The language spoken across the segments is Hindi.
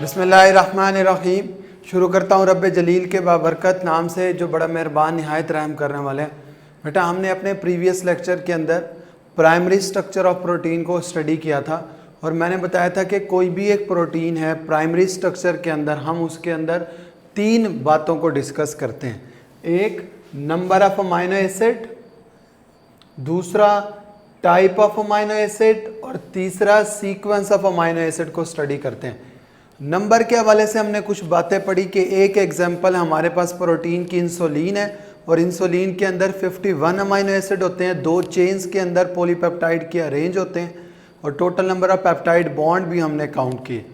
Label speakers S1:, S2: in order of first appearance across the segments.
S1: बिस्मिल्लाहिर्रहमानिर्रहीम। शुरू करता हूँ रब्बे जलील के बाबरकत नाम से जो बड़ा मेहरबान निहायत रहम करने वाले हैं। बेटा हमने अपने प्रीवियस लेक्चर के अंदर प्राइमरी स्ट्रक्चर ऑफ प्रोटीन को स्टडी किया था और मैंने बताया था कि कोई भी एक प्रोटीन है प्राइमरी स्ट्रक्चर के अंदर हम उसके अंदर तीन बातों को डिस्कस करते हैं। एक नंबर ऑफ अमाइनो एसिड, दूसरा टाइप ऑफ अमाइनो एसिड और तीसरा सीक्वेंस ऑफ अमाइनो एसिड को स्टडी करते हैं। नंबर के हवाले से हमने कुछ बातें पढ़ी कि एक एग्जांपल हमारे पास प्रोटीन की इंसुलिन है और इंसुलिन के अंदर 51 अमाइनो एसिड होते हैं, दो चेन्स के अंदर पॉलीपेप्टाइड के अरेंज होते हैं और total number of peptide bond भी हमने काउंट किए।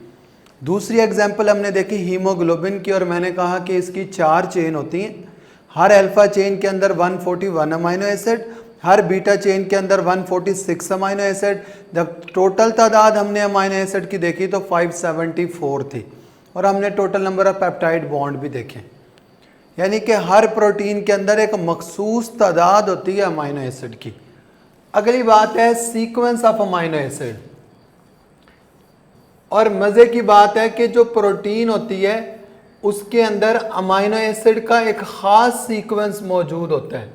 S1: दूसरी एग्जांपल हमने देखी हीमोग्लोबिन की और मैंने कहा कि इसकी 4 चेन होती हैं। हर अल्फा चेन के अंदर 141 अमाइनो एसिड, हर बीटा चेन के अंदर 146 अमाइनो एसिड। जब टोटल तादाद हमने अमाइनो एसिड की देखी तो 574 थी और हमने total number of peptide bond भी देखे। यानी कि हर प्रोटीन के अंदर एक मखसूस तादाद होती है अमाइनो एसिड की। अगली बात है सीक्वेंस ऑफ अमाइनो एसिड। और मज़े की बात है कि जो प्रोटीन होती है उसके अंदर अमाइनो एसिड का एक ख़ास सीक्वेंस मौजूद होता है।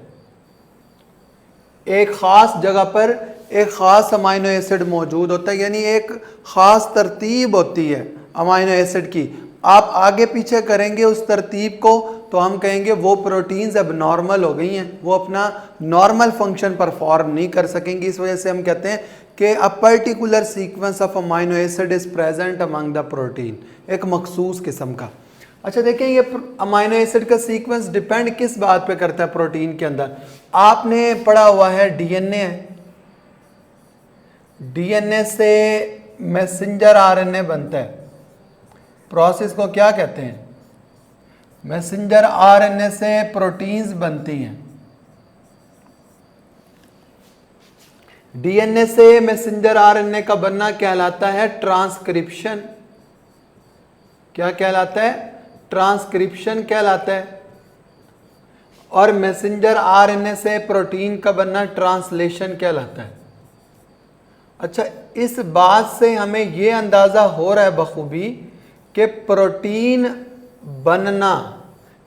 S1: एक ख़ास जगह पर एक ख़ास अमाइनो एसिड मौजूद होता है, यानी एक ख़ास तरतीब होती है अमाइनो एसिड की। आप आगे पीछे करेंगे उस तरतीब को तो हम कहेंगे वो प्रोटीन्स अब नॉर्मल हो गई हैं, वो अपना नॉर्मल फंक्शन परफॉर्म नहीं कर सकेंगी। इस वजह से हम कहते हैं कि a particular sequence of amino acid is present among the protein, एक मखसूस किस्म का। अच्छा देखें, ये अमाइनो एसिड का सीक्वेंस डिपेंड किस बात पे करता है प्रोटीन के अंदर। आपने पढ़ा हुआ है डीएनए है, डीएनए से मैसेंजर आरएनए बनता है। प्रोसेस को क्या कहते हैं? मैसेंजर आरएनए से प्रोटीन्स बनती हैं। डीएनए से मैसेंजर आरएनए का बनना कहलाता है ट्रांसक्रिप्शन। क्या कहलाता है? ट्रांसक्रिप्शन कहलाता है। और मैसेंजर आरएनए से प्रोटीन का बनना ट्रांसलेशन कहलाता है। अच्छा, इस बात से हमें यह अंदाजा हो रहा है बखूबी कि प्रोटीन बनना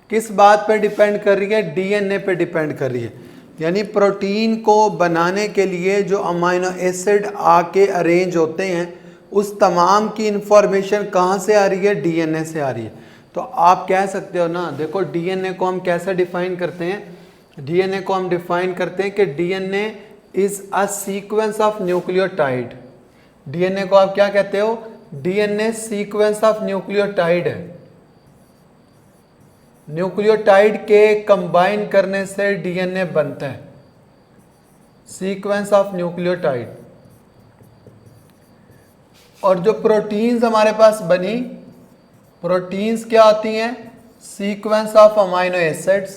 S1: किस बात पर डिपेंड कर रही है? डीएनए पे डिपेंड कर रही है। यानी प्रोटीन को बनाने के लिए जो अमाइनो एसिड आके अरेंज होते हैं उस तमाम की इंफॉर्मेशन कहाँ से आ रही है? डीएनए से आ रही है। तो आप कह सकते हो ना, देखो डीएनए को हम कैसे डिफाइन करते हैं? डीएनए को हम डिफाइन करते हैं कि DNA is a sequence of nucleotide. DNA को आप क्या कहते हो? डीएनए सीक्वेंस ऑफ न्यूक्लियोटाइड है। न्यूक्लियोटाइड के कंबाइन करने से डीएनए बनता है, सीक्वेंस ऑफ न्यूक्लियोटाइड। और जो प्रोटीन्स हमारे पास बनी, प्रोटीन्स क्या होती हैं? Sequence of amino acids.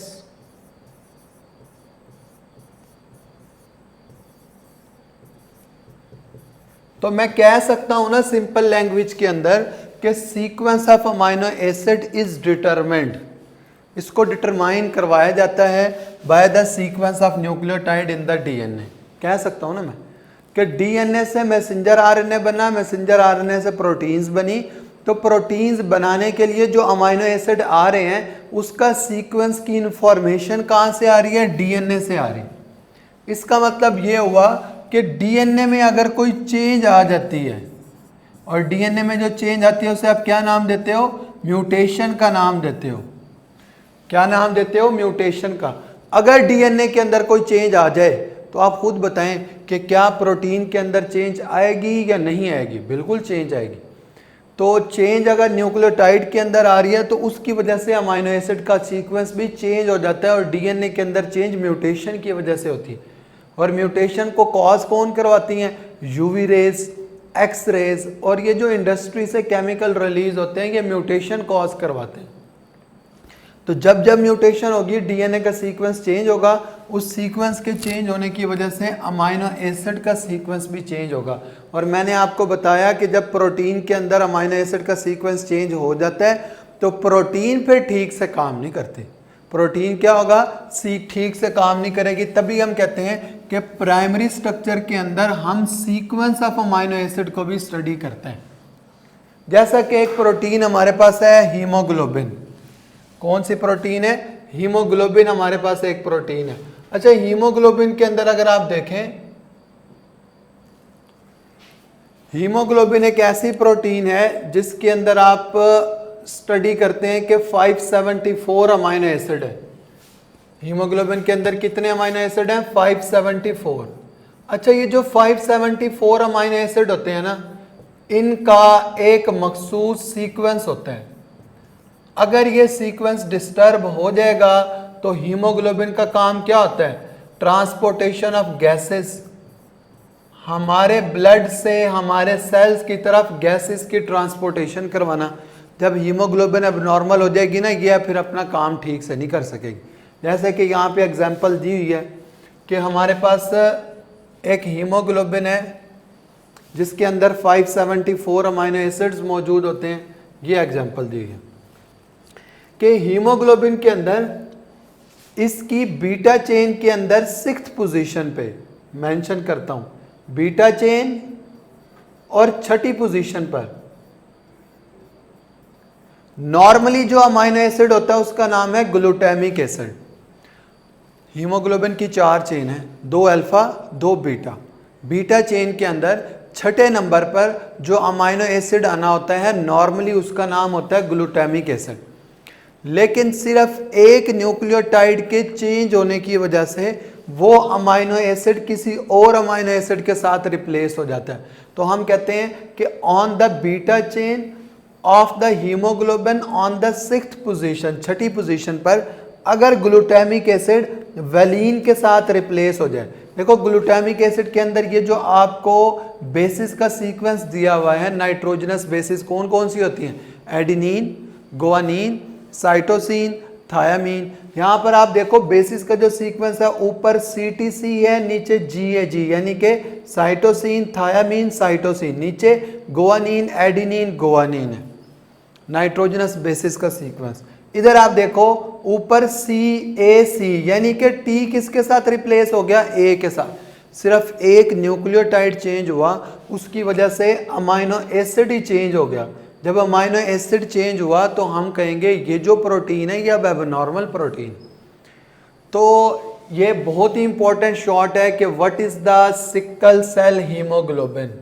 S1: तो मैं कह सकता हूं ना सिंपल लैंग्वेज के अंदर कि sequence of amino acid is determined. इसको डिटरमाइन करवाया जाता है by the sequence of nucleotide in the DNA. कह सकता हूं ना मैं कि डीएनए से मैसेंजर आरएनए बना, मैसेंजर आरएनए से प्रोटीन्स बनी। तो प्रोटीन्स बनाने के लिए जो अमाइनो एसिड आ रहे हैं उसका सीक्वेंस की इंफॉर्मेशन कहाँ से आ रही है? डीएनए से आ रही है। इसका मतलब ये हुआ कि डीएनए में अगर कोई चेंज आ जाती है और डीएनए में जो चेंज आती है उसे आप क्या नाम देते हो? म्यूटेशन का नाम देते हो। क्या नाम देते हो? म्यूटेशन का। अगर डीएनए के अंदर कोई चेंज आ जाए तो आप खुद बताएं कि क्या प्रोटीन के अंदर चेंज आएगी या नहीं आएगी? बिल्कुल चेंज आएगी। तो चेंज अगर न्यूक्लियोटाइड के अंदर आ रही है तो उसकी वजह से अमाइनो एसिड का सीक्वेंस भी चेंज हो जाता है और डीएनए के अंदर चेंज म्यूटेशन की वजह से होती है। और म्यूटेशन को कॉज कौन करवाती हैं? यूवी रेज, एक्स रेज और ये जो इंडस्ट्री से केमिकल रिलीज होते हैं ये म्यूटेशन कॉज करवाते हैं। तो जब जब म्यूटेशन होगी डीएनए का सीक्वेंस चेंज होगा, उस सीक्वेंस के चेंज होने की वजह से अमाइनो एसिड का सीक्वेंस भी चेंज होगा। और मैंने आपको बताया कि जब प्रोटीन के अंदर अमाइनो एसिड का सीक्वेंस चेंज हो जाता है तो प्रोटीन फिर ठीक से काम नहीं करते। प्रोटीन क्या होगा? ठीक से काम नहीं करेगी। तभी हम कहते हैं कि प्राइमरी स्ट्रक्चर के अंदर हम सीक्वेंस ऑफ अमाइनो एसिड को भी स्टडी करते हैं। जैसा कि एक प्रोटीन हमारे पास है हीमोग्लोबिन। कौन सी प्रोटीन है? हीमोग्लोबिन हमारे पास एक प्रोटीन है। अच्छा, हीमोग्लोबिन के अंदर अगर आप देखें, हीमोग्लोबिन एक ऐसी प्रोटीन है जिसके अंदर आप स्टडी करते हैं कि 574 अमाइनो एसिड है। हीमोग्लोबिन के अंदर कितने अमाइनो एसिड हैं? 574। अच्छा, ये जो 574 अमाइनो एसिड होते हैं ना, इनका एक मखसूस सीक्वेंस होता है। अगर ये सीक्वेंस डिस्टर्ब हो जाएगा तो हीमोग्लोबिन का काम क्या होता है? ट्रांसपोर्टेशन ऑफ गैसेस, हमारे ब्लड से हमारे सेल्स की तरफ गैसेस की ट्रांसपोर्टेशन करवाना। जब हीमोग्लोबिन अब नॉर्मल हो जाएगी ना, ये फिर अपना काम ठीक से नहीं कर सकेगी। जैसे कि यहाँ पे एग्जांपल दी हुई है कि हमारे पास एक हीमोग्लोबिन है जिसके अंदर 574 अमाइनो एसिड्स मौजूद होते हैं। ये एग्जांपल दी हुई है कि हीमोग्लोबिन के अंदर इसकी बीटा चेन के अंदर 6th पोजीशन पे मेंशन करता हूं, बीटा चेन और 6ठी पोजीशन पर नॉर्मली जो अमाइनो एसिड होता है उसका नाम है ग्लूटामिक एसिड। हीमोग्लोबिन की 4 चेन है, 2 अल्फा 2 बीटा। बीटा चेन के अंदर 6ठे नंबर पर जो अमाइनो एसिड आना होता है नॉर्मली उसका नाम होता है ग्लूटामिक एसिड। लेकिन सिर्फ एक न्यूक्लियोटाइड के चेंज होने की वजह से वो अमाइनो एसिड किसी और अमाइनो एसिड के साथ रिप्लेस हो जाता है। तो हम कहते हैं कि on the beta chain of the haemoglobin on the 6th position, 6ठी पोजीशन पर अगर ग्लूटामिक एसिड वैलीन के साथ रिप्लेस हो जाए। देखो, ग्लूटामिक एसिड के अंदर ये जो आपको बेसिस का सीक्वेंस दिया हुआ है, नाइट्रोजनस बेसिस कौन कौन सी होती हैं? Adenine, guanine, cytosine, thymine. यहाँ पर आप देखो बेसिस का जो सीक्वेंस है, ऊपर CTC है, नीचे GAG, यानी कि साइटोसिन, थायामीन, साइटोसिन, नीचे गुआनिन, एडिनिन, गुआनिन है नाइट्रोजनस बेसिस का सीक्वेंस। इधर आप देखो ऊपर CAC, यानी कि T किसके साथ रिप्लेस हो गया? A के साथ। सिर्फ एक न्यूक्लियोटाइड चेंज हुआ, उसकी वजह से अमाइनो एसिड ही चेंज हो गया। जब अमाइनो एसिड चेंज हुआ तो हम कहेंगे ये जो प्रोटीन है ये अब एबनॉर्मल प्रोटीन। तो ये बहुत ही इंपॉर्टेंट शॉर्ट है कि what is the sickle cell haemoglobin.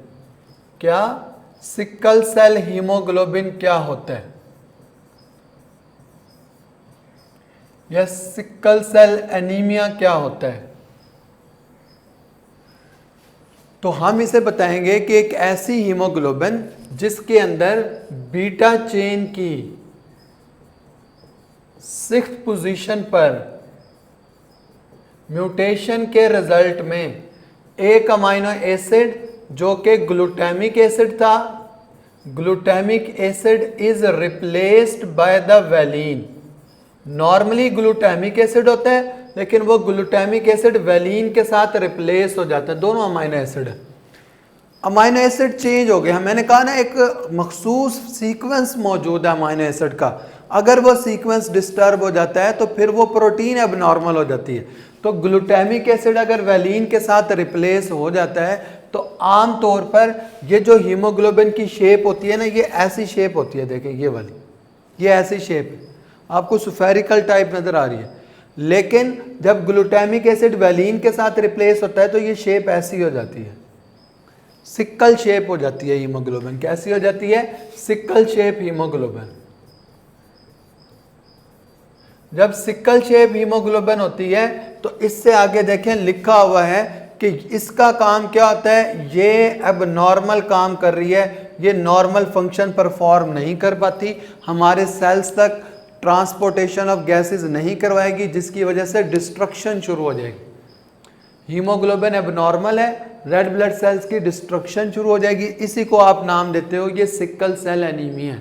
S1: क्या सिकल सेल हीमोग्लोबिन क्या होता है? या सिकल सेल एनीमिया क्या होता है? तो हम इसे बताएंगे कि एक ऐसी हीमोग्लोबिन जिसके अंदर बीटा चेन की 6th पोजीशन पर म्यूटेशन के रिजल्ट में एक अमाइनो एसिड जो कि ग्लूटामिक एसिड था, glutamic acid is replaced by the valine. Normally glutamic acid होता है लेकिन वो ग्लूटामिक एसिड वैलीन के साथ रिप्लेस हो जाता है, दोनों अमाइनो एसिड है। अमाइनो एसिड चेंज हो गया, मैंने कहा ना एक मखसूस सीक्वेंस मौजूद है अमाइनो एसिड का। अगर वो सीक्वेंस डिस्टर्ब हो जाता है तो फिर वो प्रोटीन एबनॉर्मल हो जाती है। तो ग्लूटामिक एसिड अगर वैलीन के साथ रिप्लेस हो जाता है तो आम तौर पर ये जो हीमोग्लोबिन की शेप होती है ना, ये ऐसी शेप होती है। देखें ये वाली, ये ऐसी शेप है, आपको स्फेरिकल टाइप नजर आ रही है। लेकिन जब ग्लूटामिक एसिड वैलीन के साथ रिप्लेस होता है तो ये शेप ऐसी हो जाती है, सिक्कल शेप हो जाती है हीमोग्लोबिन। कैसी हो जाती है? Sickle shape haemoglobin. जब सिक्कल शेप हीमोग्लोबिन होती है तो इससे आगे देखें लिखा हुआ है कि इसका काम क्या होता है? ये अब नॉर्मल काम कर रही है, ये नॉर्मल फंक्शन परफॉर्म नहीं कर पाती, हमारे सेल्स तक ट्रांसपोर्टेशन ऑफ गैसेस नहीं करवाएगी, जिसकी वजह से डिस्ट्रक्शन शुरू हो जाएगी। हीमोग्लोबिन एबनॉर्मल है, रेड ब्लड सेल्स की डिस्ट्रक्शन शुरू हो जाएगी। इसी को आप नाम देते हो ये सिकल सेल एनीमिया,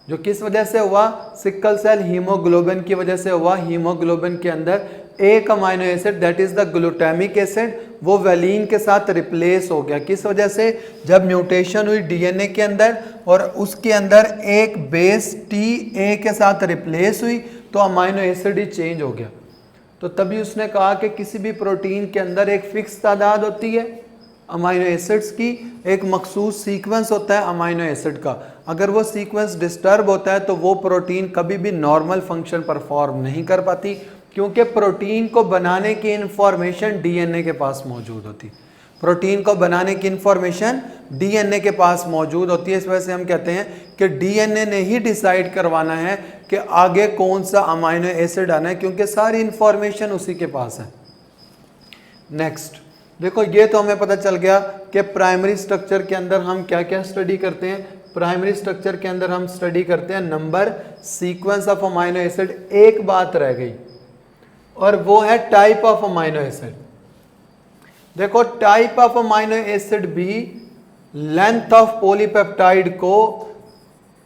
S1: जो किस वजह से हुआ? सिकल सेल हीमोग्लोबिन की वजह से हुआ। हीमोग्लोबिन के अंदर एक amino acid that is the glutamic acid वो वैलीन के साथ रिप्लेस हो गया। किस वजह से? जब म्यूटेशन हुई डीएनए के अंदर और उसके अंदर एक बेस TA के साथ रिप्लेस हुई तो अमाइनो एसिड ही चेंज हो गया। तो तभी उसने कहा कि किसी भी प्रोटीन के अंदर एक फिक्स तादाद होती है, अमाइनो एसिड्स की एक मखसूस सीक्वेंस होता है अमाइनो एसिड का। अगर वो सीक्वेंस डिस्टर्ब होता है तो वो प्रोटीन कभी भी नॉर्मल फंक्शन परफॉर्म नहीं कर पाती, क्योंकि प्रोटीन को बनाने की इंफॉर्मेशन डीएनए के पास मौजूद होती। प्रोटीन को बनाने की इंफॉर्मेशन डीएनए के पास मौजूद होती है। इस वजह से हम कहते हैं कि डीएनए ने ही डिसाइड करवाना है कि आगे कौन सा अमाइनो एसिड आना है, क्योंकि सारी इंफॉर्मेशन उसी के पास है। नेक्स्ट देखो, ये तो हमें पता चल गया कि प्राइमरी स्ट्रक्चर के अंदर हम क्या क्या स्टडी करते हैं। प्राइमरी स्ट्रक्चर के अंदर हम स्टडी करते हैं number, sequence of amino acid. एक बात रह गई और वो है टाइप ऑफ अमाइनो एसिड। देखो, टाइप ऑफ अमाइनो एसिड भी लेंथ ऑफ पॉलीपेप्टाइड को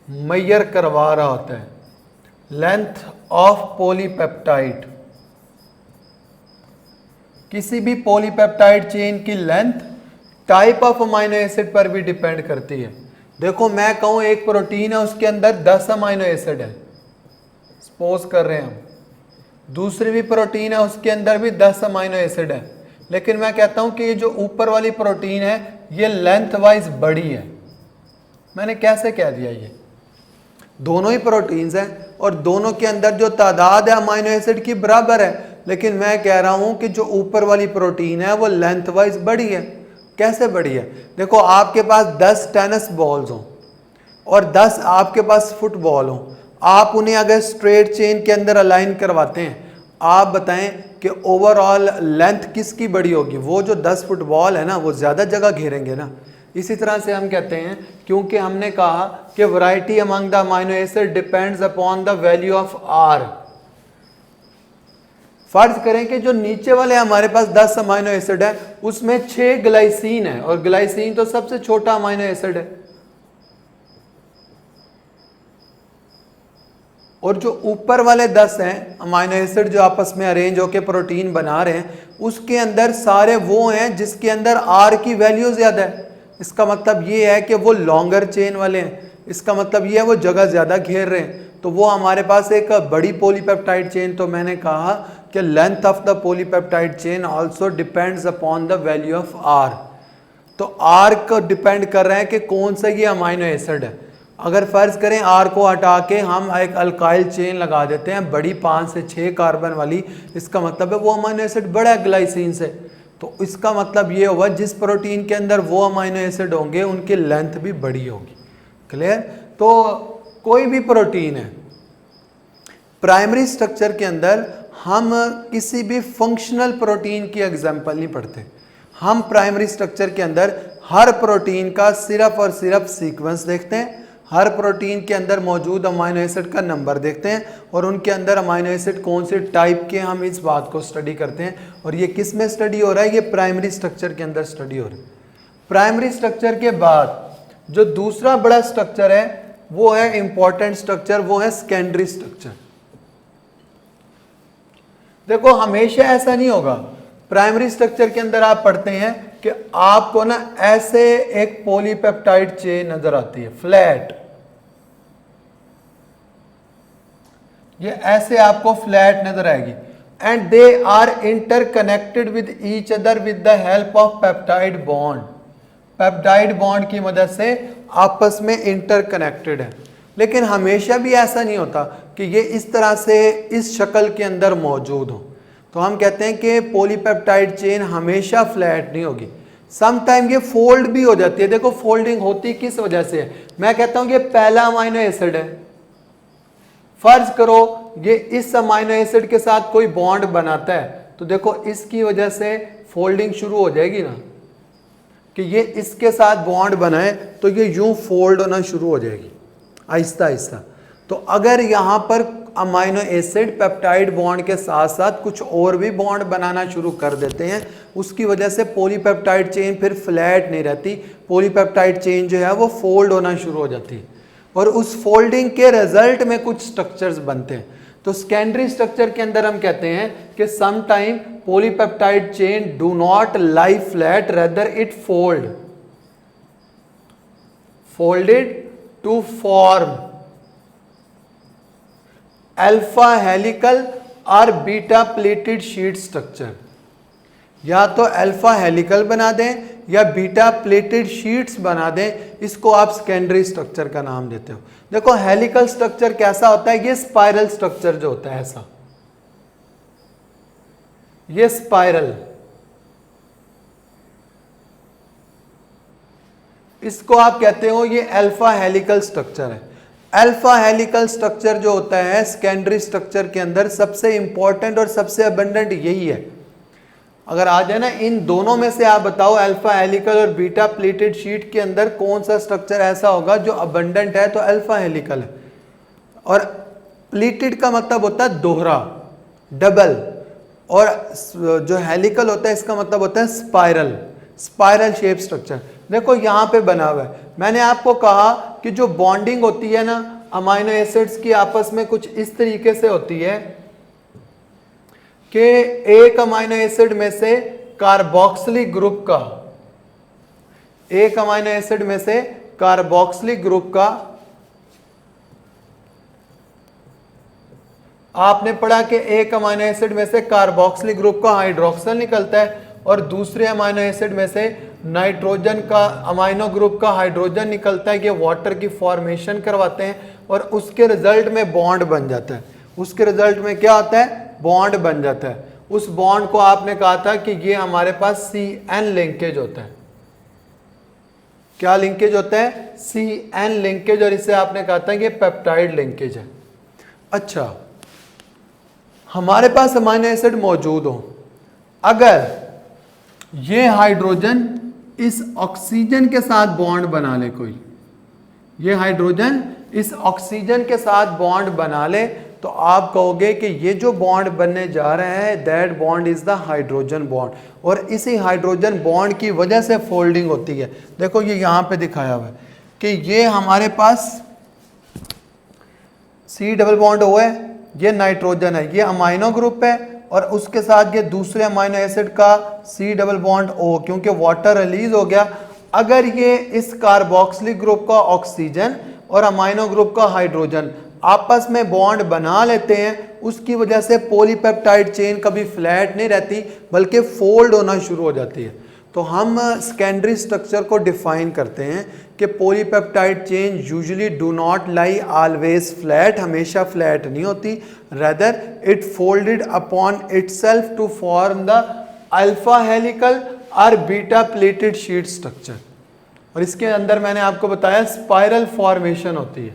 S1: मेजर करवा रहा होता है। लेंथ ऑफ पॉलीपेप्टाइड, किसी भी पॉलीपेप्टाइड चेन की length type of amino acid पर भी डिपेंड करती है। देखो, मैं कहूं एक प्रोटीन है, उसके अंदर 10 अमाइनो एसिड है, सपोज कर रहे हैं हम। दूसरी भी प्रोटीन है, उसके अंदर भी 10 अमाइनो एसिड है, लेकिन मैं कहता हूं कि ये जो ऊपर वाली प्रोटीन है ये लेंथ वाइज बड़ी है। मैंने कैसे कह दिया? ये दोनों ही प्रोटीन्स हैं और दोनों के अंदर जो तादाद है अमाइनो एसिड की बराबर है, लेकिन मैं कह रहा हूं कि जो ऊपर वाली प्रोटीन है वो लेंथ वाइज बड़ी है। कैसे बड़ी है? देखो, आपके पास 10 टेनिस बॉल्स हों और 10 आपके पास फुटबॉल हों, आप उन्हें अगर स्ट्रेट चेन के अंदर अलाइन करवाते हैं, आप बताएं कि ओवरऑल लेंथ किसकी बड़ी होगी? वो जो 10 फुटबॉल है ना, वो ज़्यादा जगह घेरेंगे ना। इसी तरह से हम कहते हैं, क्योंकि हमने कहा कि variety among the amino acid depends upon the value of R. फर्ज करें कि जो नीचे वाले हमारे पास 10 अमाइनो एसिड है, उसमें 6 ग्लाइसिन है, और ग्लाइसिन तो सबसे छोटा अमाइनो एसिड है। और जो ऊपर वाले 10 हैं अमाइनो एसिड जो आपस में अरेंज होकर प्रोटीन बना रहे हैं, उसके अंदर सारे वो हैं जिसके अंदर आर की वैल्यू ज्यादा है। इसका मतलब ये है कि वो लॉन्गर चेन वाले हैं। इसका मतलब ये है वो जगह ज्यादा घेर रहे हैं, तो वो हमारे पास एक बड़ी पॉलीपेप्टाइड चेन। तो मैंने कहा कि length of the polypeptide chain also depends upon the value of R. तो आर को डिपेंड कर रहा है कि कौन सा ये अमाइनो एसिड है। अगर फर्ज करें आर को हटा के हम एक अल्काइल चेन लगा देते हैं बड़ी 5 से 6 कार्बन वाली, इसका मतलब है वो अमाइनो एसिड बड़ा है ग्लाइसिन से। तो इसका मतलब ये होगा जिस प्रोटीन के अंदर वो अमाइनो एसिड होंगे उनकी लेंथ भी बड़ी होगी। क्लियर? तो कोई भी प्रोटीन है, प्राइमरी स्ट्रक्चर के अंदर हम किसी भी फंक्शनल प्रोटीन की एग्जांपल नहीं पढ़ते। हम प्राइमरी स्ट्रक्चर के अंदर हर प्रोटीन का सिर्फ और सिर्फ सीक्वेंस देखते हैं, हर प्रोटीन के अंदर मौजूद अमाइनो एसिड का नंबर देखते हैं, और उनके अंदर अमाइनो एसिड कौन से टाइप के, हम इस बात को स्टडी करते हैं। और ये किस में स्टडी हो रहा है? ये प्राइमरी स्ट्रक्चर के अंदर स्टडी हो रहा है। प्राइमरी स्ट्रक्चर के बाद जो दूसरा बड़ा स्ट्रक्चर है वो है इंपॉर्टेंट स्ट्रक्चर, वो है सेकेंडरी स्ट्रक्चर। देखो, हमेशा ऐसा नहीं होगा। प्राइमरी स्ट्रक्चर के अंदर आप पढ़ते हैं कि आपको ना ऐसे एक पॉलीपेप्टाइड चेन नजर आती है, फ्लैट। ये ऐसे आपको फ्लैट नजर आएगी, and they are interconnected with each other with the help of peptide bond. Peptide bond की मदद से आपस में इंटरकनेक्टेड है। लेकिन हमेशा भी ऐसा नहीं होता कि ये इस तरह से इस शक्ल के अंदर मौजूद हो। तो हम कहते हैं कि पॉलीपेप्टाइड चेन हमेशा फ्लैट नहीं होगी, सम टाइम ये फोल्ड भी हो जाती है। देखो, फोल्डिंग होती किस वजह से है? मैं कहता हूं कि पहला अमाइनो एसिड है, फर्ज करो ये इस अमाइनो एसिड के साथ कोई बॉन्ड बनाता है, तो देखो इसकी वजह से फोल्डिंग शुरू हो जाएगी ना, कि ये इसके साथ बॉन्ड बनाए तो ये यूं फोल्ड होना शुरू हो जाएगी आहिस्ता आहिस्ता। तो अगर यहाँ पर अमाइनो एसिड पेप्टाइड बॉन्ड के साथ साथ कुछ और भी बॉन्ड बनाना शुरू कर देते हैं, उसकी वजह से पॉलीपेप्टाइड चेन फिर फ्लैट नहीं रहती, पॉलीपेप्टाइड चेन जो है वो फोल्ड होना शुरू हो जाती है, और उस फोल्डिंग के रिजल्ट में कुछ स्ट्रक्चर्स बनते हैं। तो सेकेंडरी स्ट्रक्चर के अंदर हम कहते हैं कि some time polypeptide chain do not lie flat, rather it folded to form alpha helical और बीटा प्लेटेड शीट स्ट्रक्चर। या तो अल्फा हेलिकल बना दें या बीटा प्लेटेड शीट्स बना दें, इसको आप सेकेंडरी स्ट्रक्चर का नाम देते हो। देखो हेलिकल स्ट्रक्चर कैसा होता है, ये स्पाइरल स्ट्रक्चर जो होता है ऐसा, ये स्पाइरल, इसको आप कहते हो ये अल्फा हेलिकल स्ट्रक्चर है। अल्फा हेलिकल स्ट्रक्चर जो होता है सेकेंडरी स्ट्रक्चर के अंदर सबसे इंपॉर्टेंट और सबसे अबंडेंट यही है। अगर आ जाए ना इन दोनों में से आप बताओ अल्फा हेलिकल और बीटा प्लेटेड शीट के अंदर कौन सा स्ट्रक्चर ऐसा होगा जो अबंडेंट है, तो अल्फा हेलिकल है। और प्लेटेड का मतलब होता है दोहरा, डबल, और जो हेलिकल होता है इसका मतलब होता है स्पाइरल, स्पाइरल शेप स्ट्रक्चर। देखो यहाँ पे बना हुआ है, मैंने आपको कहा कि जो बॉन्डिंग होती है ना अमाइनो एसिड्स की आपस में कुछ इस तरीके से होती है कि एक अमाइनो एसिड में से कार्बोक्सिलिक ग्रुप का, एक अमाइनो एसिड में से कार्बोक्सिलिक ग्रुप का, आपने पढ़ा कि एक अमाइनो एसिड में से कार्बोक्सिलिक ग्रुप का हाइड्रोक्सिल निकलता है और दूसरे अमाइनो एसिड में से नाइट्रोजन का अमाइनो ग्रुप का हाइड्रोजन निकलता है। ये वाटर की फॉर्मेशन करवाते हैं और उसके रिजल्ट में बॉन्ड बन जाता है। उसके रिजल्ट में क्या होता है, बॉन्ड बन जाता है। उस बॉन्ड को आपने कहा था कि ये हमारे पास CN लिंकेज होता है। क्या लिंकेज होता है, CN लिंकेज, और इसे आपने कहा था कि पेप्टाइड लिंकेज है। अच्छा, हमारे पास अमाइनो एसिड मौजूद हो, अगर ये हाइड्रोजन इस ऑक्सीजन के साथ बॉन्ड बना ले, कोई ये हाइड्रोजन इस ऑक्सीजन के साथ बॉन्ड बना ले, तो आप कहोगे कि ये जो बॉन्ड बनने जा रहा है that bond is the hydrogen bond, और इसी हाइड्रोजन बॉन्ड की वजह से फोल्डिंग होती है। देखो ये यहाँ पे दिखाया हुआ है कि ये हमारे पास C डबल बॉन्ड O है, ये नाइट्रोजन है, ये अमाइनो ग्रुप है, और उसके साथ ये दूसरे अमाइनो एसिड का C डबल बॉन्ड O, क्योंकि वाटर रिलीज हो गया। अगर ये इस कार्बोक्सिलिक ग्रुप का ऑक्सीजन और अमाइनो ग्रुप का हाइड्रोजन आपस में बॉन्ड बना लेते हैं, उसकी वजह से पॉलीपेप्टाइड चेन कभी फ्लैट नहीं रहती बल्कि फोल्ड होना शुरू हो जाती है। तो हम सेकेंडरी स्ट्रक्चर को डिफाइन करते हैं कि polypeptide chain usually do not lie always flat, हमेशा फ्लैट नहीं होती, rather it folded upon itself to form the alpha helical और बीटा प्लेटेड शीट स्ट्रक्चर। और इसके अंदर मैंने आपको बताया स्पाइरल फॉर्मेशन होती है।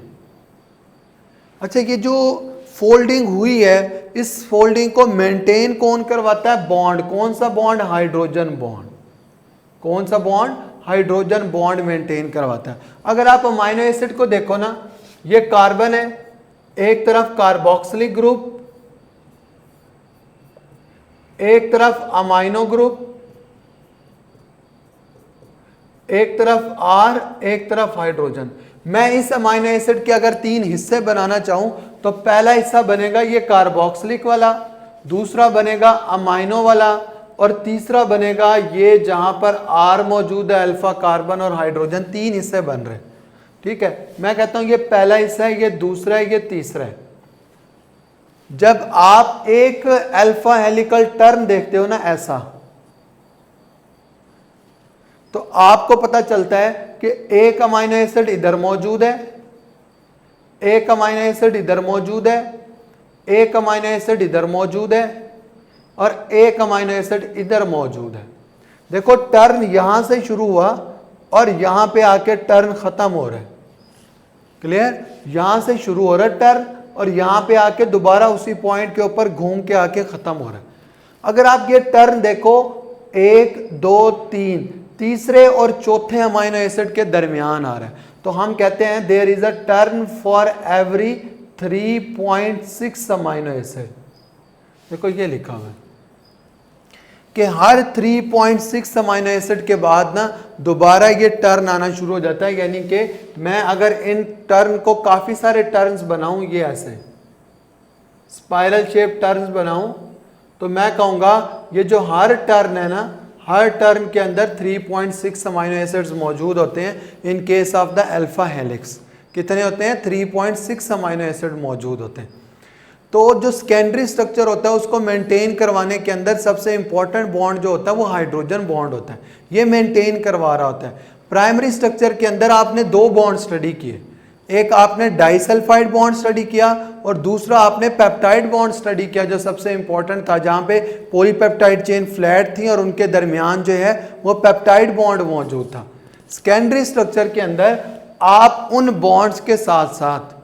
S1: अच्छा, ये जो फोल्डिंग हुई है, इस फोल्डिंग को मेंटेन कौन करवाता है, बॉन्ड। कौन सा बॉन्ड, हाइड्रोजन बॉन्ड। कौन सा बॉन्ड, हाइड्रोजन बॉन्ड मेंटेन करवाता है। अगर आप अमाइनो एसिड को देखो ना, ये कार्बन है, एक तरफ कार्बोक्सिलिक ग्रुप, एक तरफ अमाइनो ग्रुप, एक तरफ R, एक तरफ हाइड्रोजन। मैं इस अमाइनो एसिड के अगर 3 हिस्से बनाना चाहूं तो पहला हिस्सा बनेगा ये कार्बोक्सिलिक वाला, दूसरा बनेगा अमाइनो वाला, और तीसरा बनेगा ये जहां पर R मौजूद है, अल्फा कार्बन और हाइड्रोजन। 3 हिस्से बन रहे हैं, ठीक है। मैं कहता हूं ये पहला हिस्सा है, ये दूसरा है, ये तीसरा है। जब आप एक अल्फा हेलिकल टर्न देखते हो ना ऐसा, तो आपको पता चलता है कि एक अमाइनो एसिड इधर मौजूद है, एक अमाइनो एसिड इधर मौजूद है, एक अमाइनो एसिड इधर मौजूद है, और एक अमाइनो एसिड इधर मौजूद है। देखो टर्न यहां से शुरू हुआ और यहां पे आके टर्न खत्म हो रहा है, क्लियर। यहां से शुरू हो रहा है टर्न और यहां पे आके दोबारा उसी पॉइंट के ऊपर घूम के आके खत्म हो रहा है। अगर आप ये टर्न देखो 1 2 3, तीसरे और चौथे अमाइनो एसिड के दरमियान आ रहा है, तो हम कहते हैं there is a turn for every 3.6 amino acid. देखो ये लिखा हुआ है कि हर 3.6 अमाइनो एसिड के बाद ना दोबारा ये टर्न आना शुरू हो जाता है। यानी कि मैं अगर इन टर्न को काफ़ी सारे टर्न्स बनाऊं, ये ऐसे स्पाइरल शेप टर्न्स बनाऊं, तो मैं कहूँगा ये जो हर टर्न है ना, हर टर्न के अंदर 3.6 अमाइनो एसिड्स मौजूद होते हैं। In case of the alpha helix कितने होते हैं, 3.6 अमाइनो एसिड मौजूद होते हैं। तो जो सेकेंडरी स्ट्रक्चर होता है उसको मेंटेन करवाने के अंदर सबसे इंपॉर्टेंट बॉन्ड जो होता है वो हाइड्रोजन बॉन्ड होता है, ये मेंटेन करवा रहा होता है। प्राइमरी स्ट्रक्चर के अंदर आपने दो बॉन्ड स्टडी किए, एक आपने डाइसल्फाइड बॉन्ड स्टडी किया और दूसरा आपने पेप्टाइड बॉन्ड स्टडी किया जो सबसे इंपॉर्टेंट था, जहां पे पॉलीपेप्टाइड चेन फ्लैट थी और उनके दरमियान जो है वो पेप्टाइड बॉन्ड मौजूद था। सेकेंडरी स्ट्रक्चर के अंदर आप उन बॉन्ड्स के साथ साथ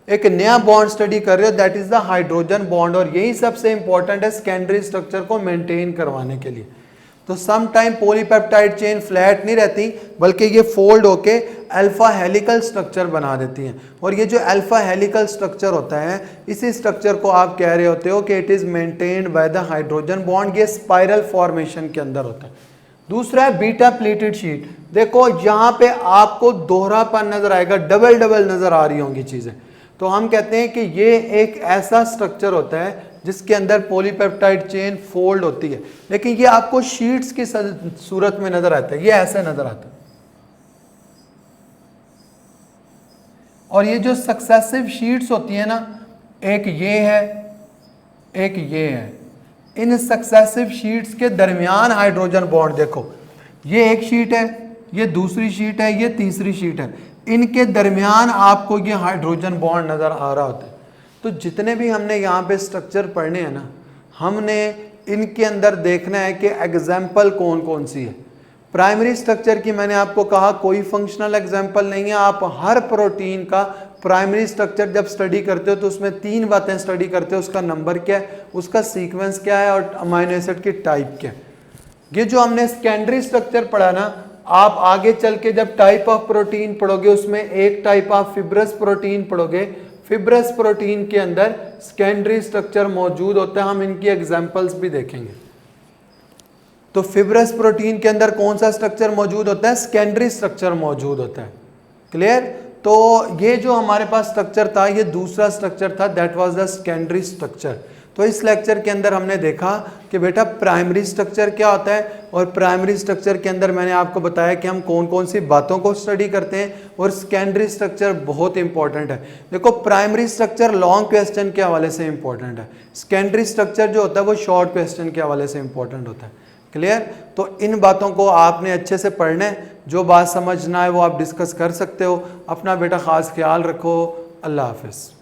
S1: एक नया बॉन्ड स्टडी कर रहे हो, that is the hydrogen bond, और यही सबसे इंपॉर्टेंट है सेकेंडरी स्ट्रक्चर को मेंटेन करवाने के लिए। तो some time polypeptide chain flat नहीं रहती बल्कि ये फोल्ड होके अल्फा हेलिकल स्ट्रक्चर बना देती हैं, और ये जो अल्फा हेलिकल स्ट्रक्चर होता है इसी स्ट्रक्चर को आप कह रहे होते हो कि it is maintained by the hydrogen bond, ये स्पाइरल फॉर्मेशन के अंदर होता है। दूसरा है बीटा प्लेटेड शीट। देखो यहाँ पे आपको दोहरापन नजर आएगा, डबल डबल नजर आ रही होंगी चीजें। तो हम कहते हैं कि ये एक ऐसा स्ट्रक्चर होता है जिसके अंदर पॉलीपेप्टाइड चेन फोल्ड होती है, लेकिन ये आपको शीट्स की सूरत में नजर आता है, ये ऐसे नजर आता है। और ये जो सक्सेसिव शीट्स होती है ना, एक ये है एक ये है, इन सक्सेसिव शीट्स के दरमियान हाइड्रोजन बॉन्ड देखो, ये एक शीट है, ये दूसरी शीट है, ये तीसरी शीट है, इनके दरमियान आपको ये हाइड्रोजन बॉन्ड नजर आ रहा होता है। तो जितने भी हमने यहाँ पे स्ट्रक्चर पढ़ने हैं ना, हमने इनके अंदर देखना है कि एग्जाम्पल कौन कौन सी है। प्राइमरी स्ट्रक्चर की मैंने आपको कहा कोई फंक्शनल एग्जाम्पल नहीं है। आप हर प्रोटीन का प्राइमरी स्ट्रक्चर जब स्टडी करते हो तो उसमें तीन बातें स्टडी करते हो, उसका नंबर क्या है, उसका सीक्वेंस क्या है और अमीनो एसिड की टाइप क्या है। ये जो हमने सेकेंडरी स्ट्रक्चर पढ़ा ना, आप आगे चल के जब टाइप ऑफ प्रोटीन पढ़ोगे उसमें एक टाइप ऑफ फिब्रस प्रोटीन पढ़ोगे, फिब्रस प्रोटीन के अंदर सेकेंडरी स्ट्रक्चर मौजूद होता है, हम इनकी एग्जांपल्स भी देखेंगे। तो फिब्रस प्रोटीन के अंदर कौन सा स्ट्रक्चर मौजूद होता है, सेकेंडरी स्ट्रक्चर मौजूद होता है। क्लियर। तो ये जो हमारे पास स्ट्रक्चर था ये दूसरा स्ट्रक्चर था, that was the secondary structure. तो इस लेक्चर के अंदर हमने देखा कि बेटा प्राइमरी स्ट्रक्चर क्या होता है, और प्राइमरी स्ट्रक्चर के अंदर मैंने आपको बताया कि हम कौन कौन सी बातों को स्टडी करते हैं, और सेकेंडरी स्ट्रक्चर बहुत इंपॉर्टेंट है। देखो प्राइमरी स्ट्रक्चर लॉन्ग क्वेश्चन के हवाले से इंपॉर्टेंट है, सेकेंडरी स्ट्रक्चर जो होता है वो शॉर्ट क्वेश्चन के हवाले से इंपॉर्टेंट होता है। क्लियर। तो इन बातों को आपने अच्छे से पढ़ना है, जो बात समझना है वो आप डिस्कस कर सकते हो। अपना बेटा ख़ास ख्याल रखो। अल्लाह हाफिज़।